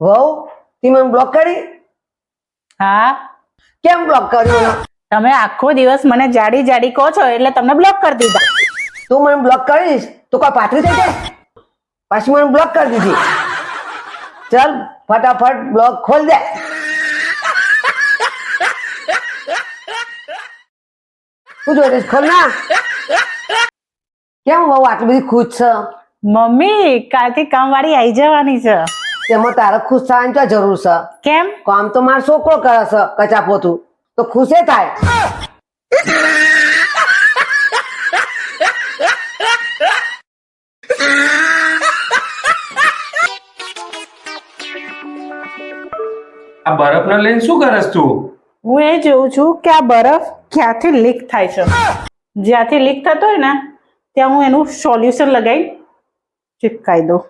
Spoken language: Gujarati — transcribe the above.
વહુ તી મને બ્લોક કરી? હા, કેમ બ્લોક કર્યો? તમે આખો દિવસ મને જાડી જાડી કહો છો એટલે તમને બ્લોક કરી દીધા. તું મને બ્લોક કરીશ તો કોઈ પાથરી થઈ જાય? પાછી મને બ્લોક કરી દીધી. ચલ ફટાફટ બ્લોક ખોલ દે. શું જોઈશ? ખોલ ના. કેમ વહુ આટલી બધી ખુશ છે? મમ્મી કાલથી કામવાળી આવી જવાની છે. તેમાં તારે ખુશ થવાની ક્યાં જરૂર છે? કેમ? કામ તો મારો છોકરો કરે છે કચા પોતું, તો ખુશે થાય. આ બરફને લઈને શું કરસ તું? હું એ જોઉં છું કે આ બરફ ક્યાંથી લીક થાય છે. જ્યાંથી લીક થતો હોય ને ત્યાં હું એનું સોલ્યુશન લગાવી ચીપકાઈ દઉં.